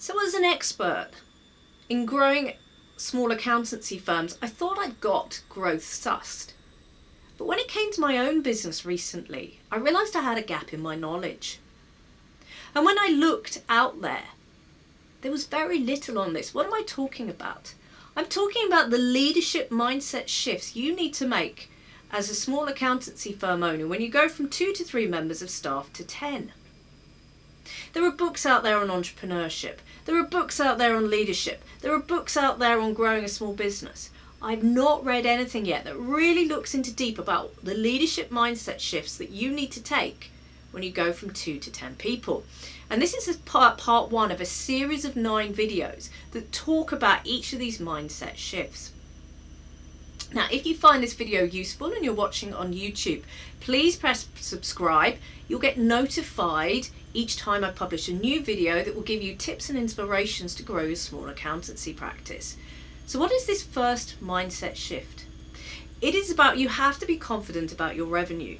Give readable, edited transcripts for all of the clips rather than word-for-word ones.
So as an expert in growing small accountancy firms, I thought I'd got growth sussed. But when it came to my own business recently, I realised I had a gap in my knowledge. And when I looked out there was very little on this. What am I talking about? I'm talking about the leadership mindset shifts you need to make as a small accountancy firm owner when you go from 2 to 3 members of staff to 10. There are books out there on entrepreneurship. There are books out there on leadership. There are books out there on growing a small business. I've not read anything yet that really looks into deep about the leadership mindset shifts that you need to take when you go from 2 to 10 people. And this is part 1 of a series of 9 videos that talk about each of these mindset shifts. Now, if you find this video useful and you're watching on YouTube, please press subscribe. You'll get notified each time I publish a new video that will give you tips and inspirations to grow your small accountancy practice. So what is this first mindset shift? It is about you have to be confident about your revenue.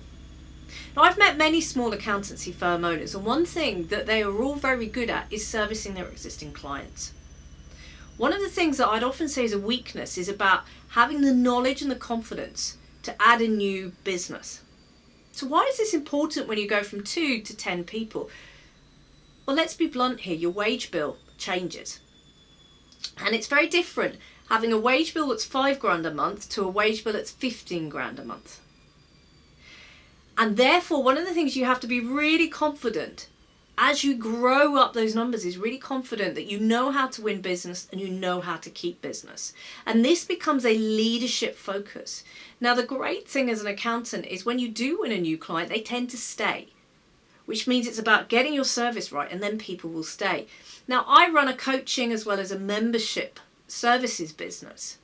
Now, I've met many small accountancy firm owners, and one thing that they are all very good at is servicing their existing clients. One of the things that I'd often say is a weakness is about having the knowledge and the confidence to add a new business. So why is this important when you go from 2 to 10 people? Well, let's be blunt here, your wage bill changes. And it's very different having a wage bill that's £5 a month to a wage bill that's 15 grand a month. And therefore, one of the things you have to be really confident as you grow up those numbers is really confident that you know how to win business and you know how to keep business. And this becomes a leadership focus. Now, the great thing as an accountant is when you do win a new client, they tend to stay, which means it's about getting your service right and then people will stay. Now, I run a coaching as well as a membership services business.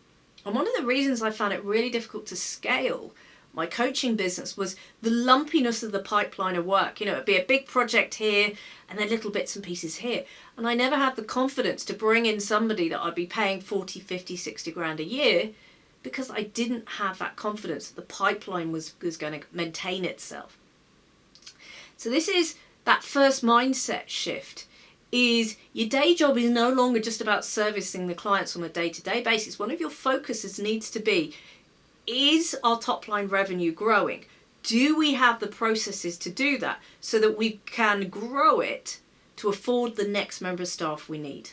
And one of the reasons I found it really difficult to scale my coaching business was the lumpiness of the pipeline of work. You know, it'd be a big project here and then little bits and pieces here. And I never had the confidence to bring in somebody that I'd be paying 40, 50, 60 grand a year because I didn't have that confidence that the pipeline was going to maintain itself. So this is that first mindset shift. Is your day job is no longer just about servicing the clients on a day-to-day basis. One of your focuses needs to be, is our top line revenue growing? Do we have the processes to do that so that we can grow it to afford the next member of staff we need?